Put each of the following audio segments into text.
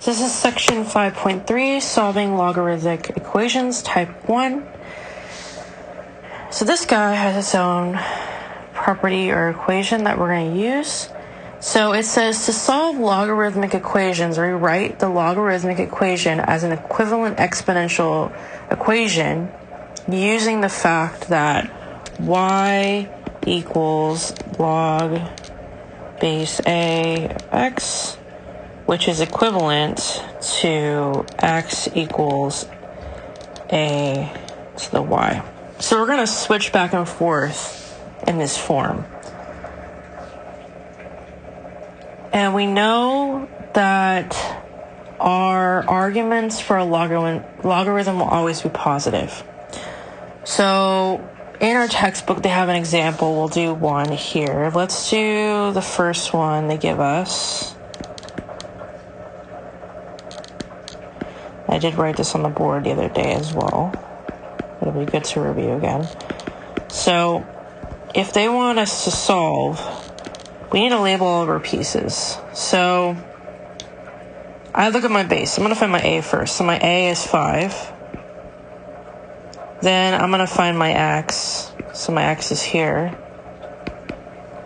This is section 5.3, solving logarithmic equations, type 1. So this guy has its own property or equation that we're going to use. So it says to solve logarithmic equations, rewrite the logarithmic equation as an equivalent exponential equation using the fact that y equals log base a of x, which is equivalent to x equals a to the y. So we're going to switch back and forth in this form. And we know that our arguments for a logarithm will always be positive. So in our textbook, they have an example. We'll do one here. Let's do the first one they give us. I did write this on the board the other day as well. It'll be good to review again. So if they want us to solve, we need to label all of our pieces. So I look at my base. I'm going to find my a first. So my a is 5. Then I'm going to find my x. So my x is here.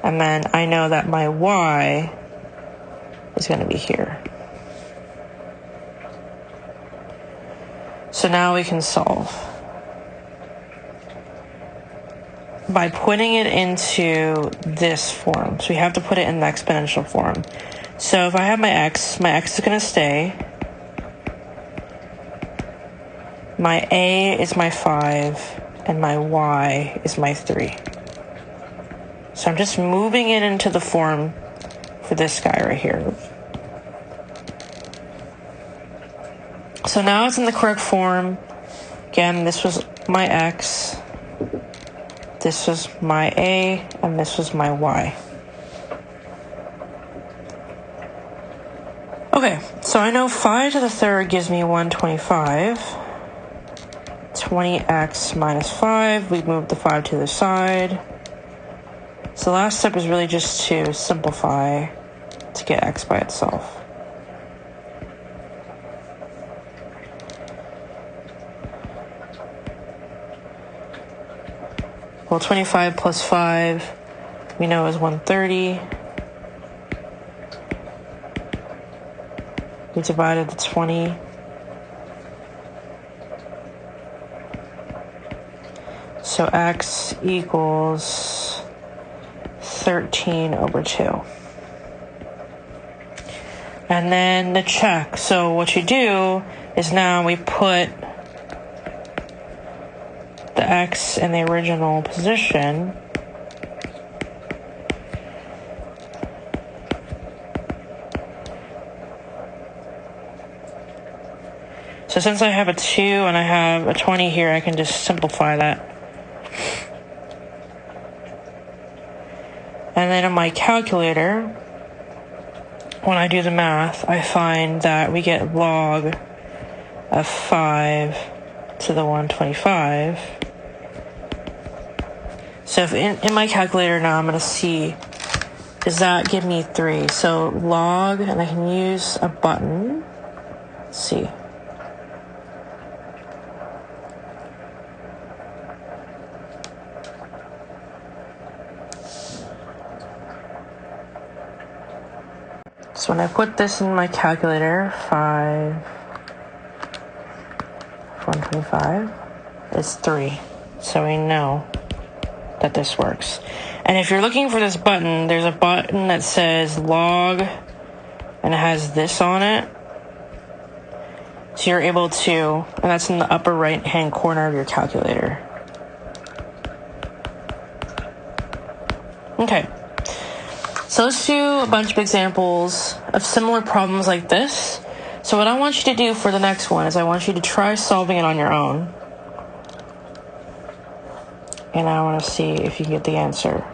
And then I know that my y is going to be here. So now we can solve by putting it into this form. So we have to put it in the exponential form. So if I have my x is going to stay. My a is my 5, and my y is my 3. So I'm just moving it into the form for this guy right here. So now it's in the correct form. Again, this was my x, this was my a, and this was my y. Okay, so I know 5 to the third gives me 125. 20x minus 5, we moved the 5 to the side. So the last step is really just to simplify to get x by itself. Well, 25 plus 5, we know is 130. We divided the 20. So x equals 13 over 2. And then the check. So what you do is now we put the x in the original position. So since I have a 2 and I have a 20 here, I can just simplify that. And then on my calculator, when I do the math, I find that we get log of 5 to the 125. So if in my calculator now, I'm going to see, does that give me 3? So log, and I can use a button. Let's see. So when I put this in my calculator, 5, 125 is 3. So we know that this works. And if you're looking for this button, there's a button that says log, and it has this on it. So you're able to, and that's in the upper right-hand corner of your calculator. Okay. So let's do a bunch of examples of similar problems like this. So what I want you to do for the next one is I want you to try solving it on your own. And I want to see if you get the answer.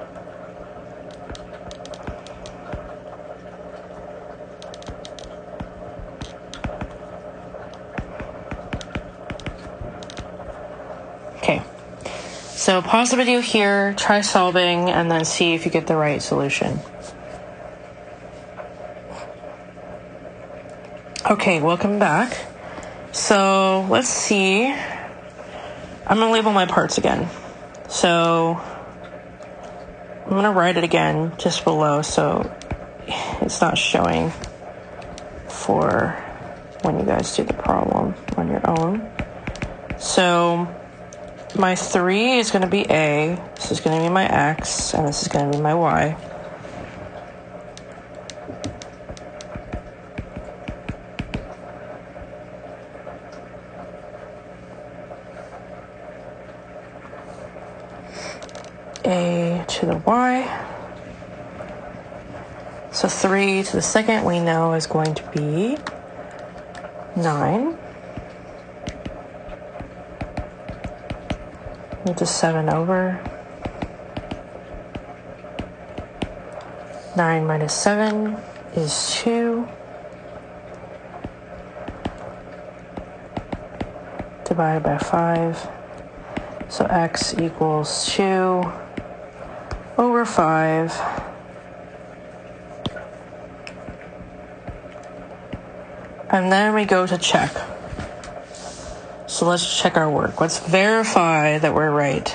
Okay. So pause the video here, try solving, and then see if you get the right solution. Okay, welcome back. So let's see. I'm going to label my parts again. So I'm going to write it again just below so it's not showing for when you guys do the problem on your own. So my 3 is going to be A, this is going to be my X, and this is going to be my Y. A to the Y. So 3 to the second we know is going to be 9. Move the 7 over. 9 minus 7 is 2. Divided by 5. So X equals 2 over 5. And then we go to check. So let's check our work. Let's verify that we're right.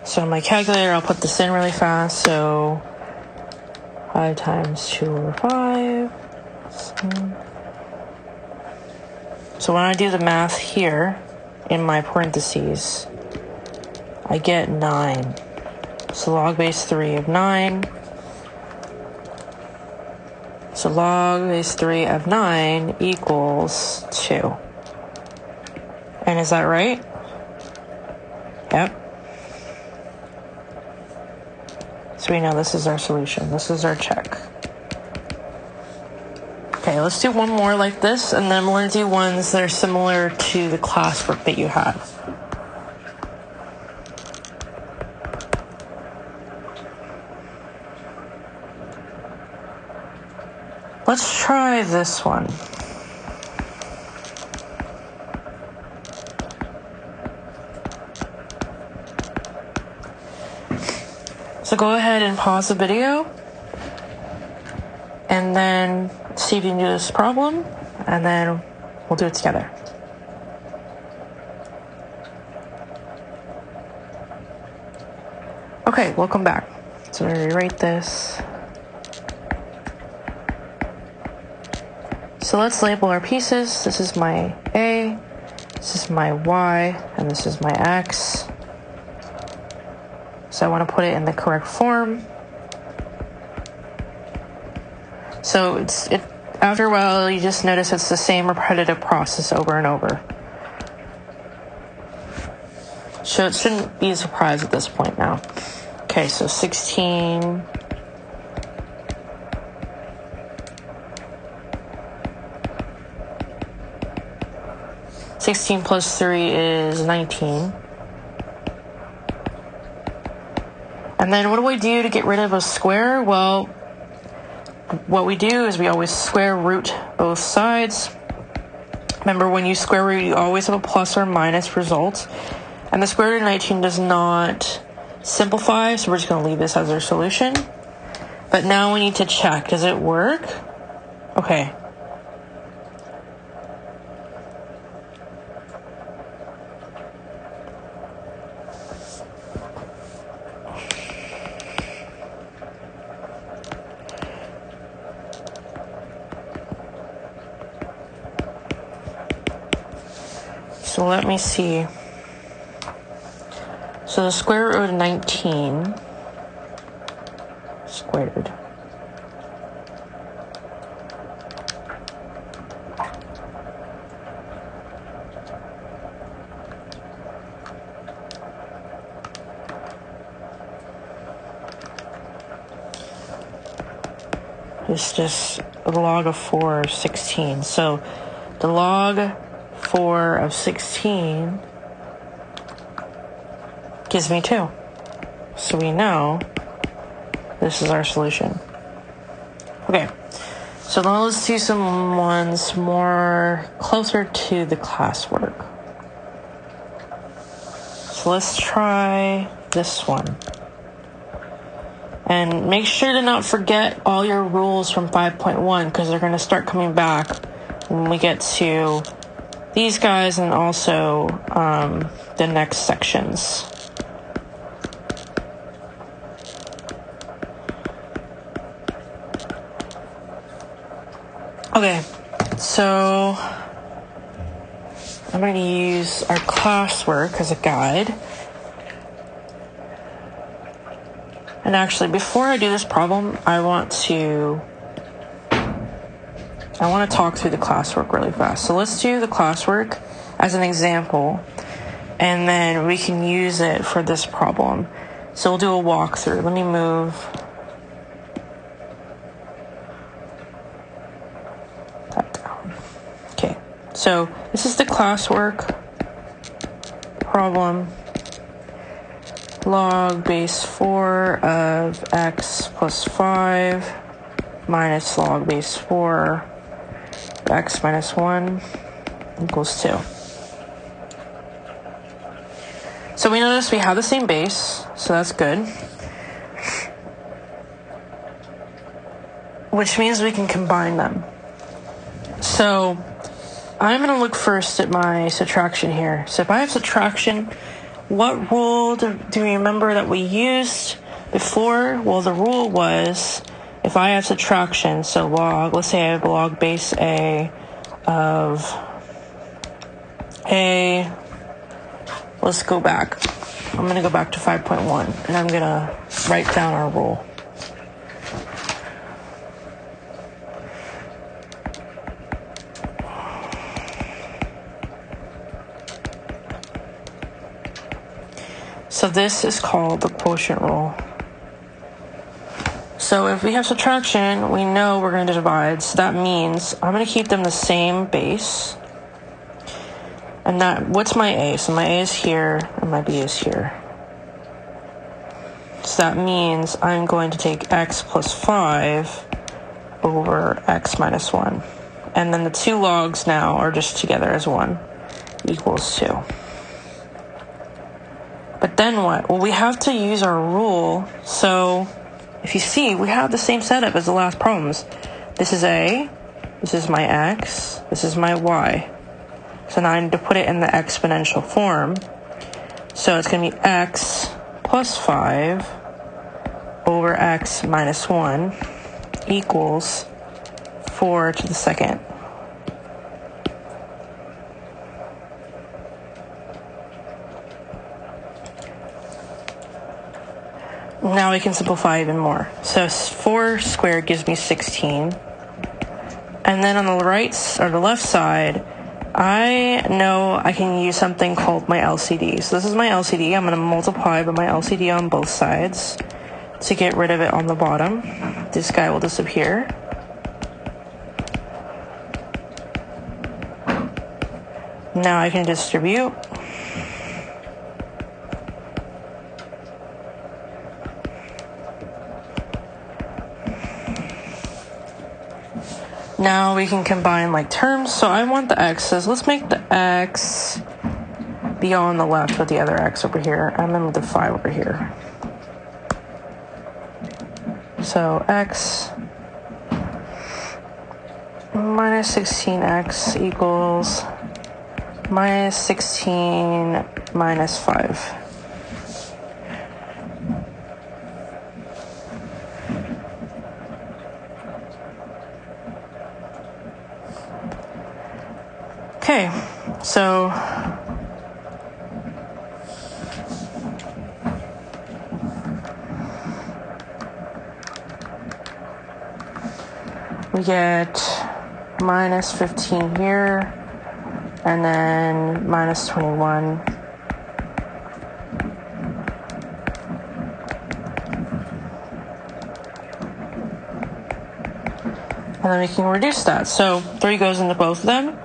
So on my calculator, I'll put this in really fast. So 5 times 2 over 5. So when I do the math here, in my parentheses, I get 9. So log base 3 of 9. So log base 3 of 9 equals 2. And is that right? Yep. So we know this is our solution. This is our check. Okay, let's do one more like this, and then we're going to do ones that are similar to the classwork that you had. Let's try this one. So go ahead and pause the video, and then see if you can do this problem, and then we'll do it together. Okay, welcome back. So I'm going to rewrite this. So let's label our pieces. This is my A, this is my Y, and this is my X. So I want to put it in the correct form. So after a while, you just notice it's the same repetitive process over and over. So it shouldn't be a surprise at this point now. Okay, so 16. Sixteen plus 3 is 19. And then what do we do to get rid of a square? Well, what we do is we always square root both sides. Remember, when you square root, you always have a plus or minus result. And the square root of 19 does not simplify, so we're just going to leave this as our solution. But now we need to check. Does it work? Okay. So let me see. So the square root of 19 squared is just the log of 4 of 16. So the log 4 of 16 gives me 2. So we know this is our solution. Okay, so now let's do some ones more closer to the classwork. So let's try this one. And make sure to not forget all your rules from 5.1 because they're going to start coming back when we get to these guys and also the next sections. Okay, so I'm going to use our classwork as a guide. And actually, before I do this problem, I want to talk through the classwork really fast. So let's do the classwork as an example, and then we can use it for this problem. So we'll do a walkthrough. Let me move that down. Okay, so this is the classwork problem. Log base 4 of x plus 5 minus log base 4 of x minus 1 equals 2. So we notice we have the same base, so that's good. Which means we can combine them. So I'm going to look first at my subtraction here. So if I have subtraction, what rule do we remember that we used before? Well, the rule was if I have subtraction, so log, let's say I have log base A of A. Let's go back. I'm going to go back to 5.1, and I'm going to write down our rule. So this is called the quotient rule. So if we have subtraction, we know we're going to divide. So that means I'm going to keep them the same base. And that, what's my A? So my A is here, and my B is here. So that means I'm going to take x plus 5 over x minus 1. And then the two logs now are just together as 1 equals 2. But then what? Well, we have to use our rule. So if you see, we have the same setup as the last problems. This is A, this is my x, this is my y. So now I need to put it in the exponential form. So it's going to be x plus 5 over x minus 1 equals 4 to the second. Now we can simplify even more. So 4 squared gives me 16. And then on the right or the left side, I know I can use something called my LCD. So this is my LCD. I'm going to multiply by my LCD on both sides to get rid of it on the bottom. This guy will disappear. Now I can distribute. Now we can combine like terms. So I want the x's. Let's make the x be on the left with the other x over here. I'm going to move the 5 over here. So x minus 16x equals minus 16 minus 5. Okay, so we get minus 15 here, and then minus 21. And then we can reduce that. So 3 goes into both of them.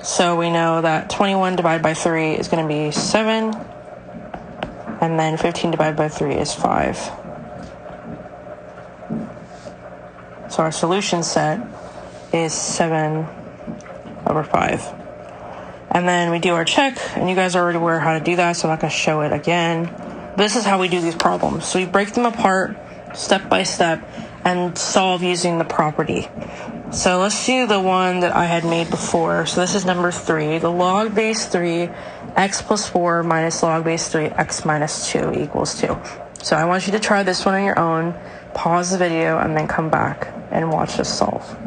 So we know that 21 divided by 3 is going to be 7. And then 15 divided by 3 is 5. So our solution set is 7 over 5. And then we do our check, and you guys are already aware how to do that, so I'm not going to show it again. This is how we do these problems. So we break them apart step by step and solve using the property. So let's do the one that I had made before. So this is number 3. The log base 3, x plus 4 minus log base 3, x minus 2 equals 2. So I want you to try this one on your own, pause the video, and then come back and watch us solve.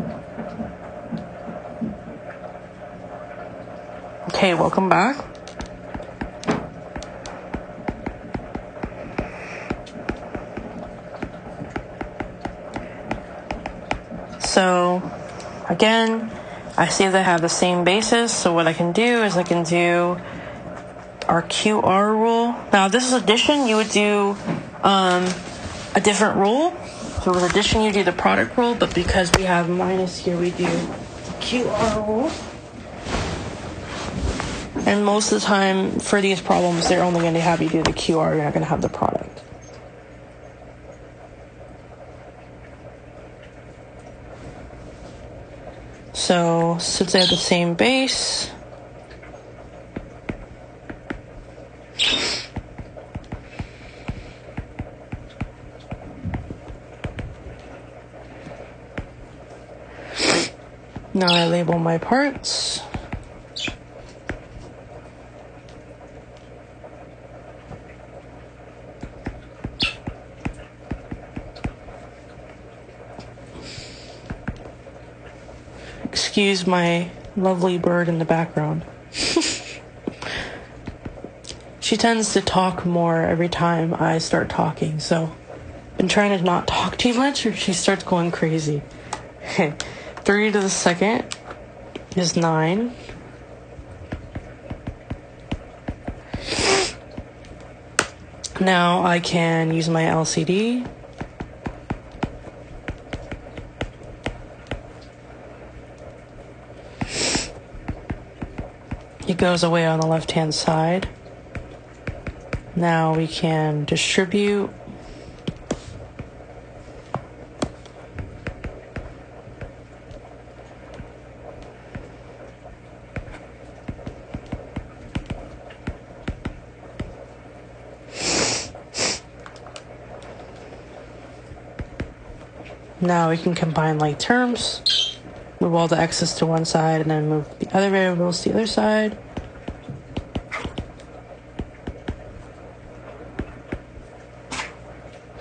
Okay, welcome back. So again, I see they have the same basis, so what I can do is I can do our QR rule. Now this is addition, you would do a different rule. So with addition you do the product rule, but because we have minus here, we do the QR rule. And most of the time for these problems, they're only going to have you do the QR, you're not going to have the product. So since they have the same base, now I label my parts. Excuse my lovely bird in the background. She tends to talk more every time I start talking, so I've been trying to not talk too much or she starts going crazy. 3 to the second is 9. Now I can use my LCD. It goes away on the left-hand side. Now we can distribute. Now we can combine like terms, move all the x's to one side, and then move the other variables to the other side.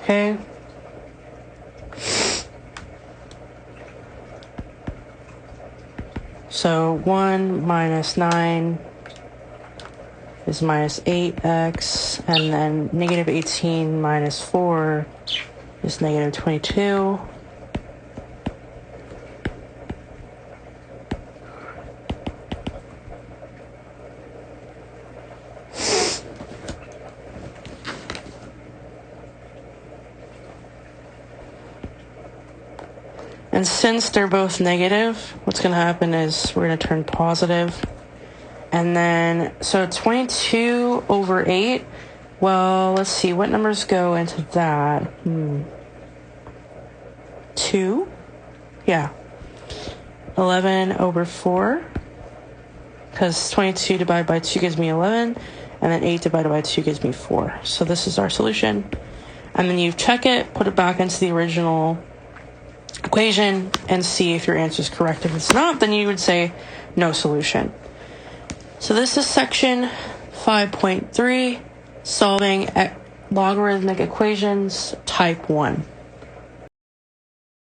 Okay. So 1 minus 9 is minus 8x, and then negative 18 minus 4 is negative 22. And since they're both negative, what's going to happen is we're going to turn positive. And then, so 22 over 8, well, let's see, what numbers go into that? 2? Yeah. 11 over 4, because 22 divided by 2 gives me 11, and then 8 divided by 2 gives me 4. So this is our solution. And then you check it, put it back into the original equation, and see if your answer is correct. If it's not, then you would say no solution. So this is section 5.3, solving logarithmic equations type 1.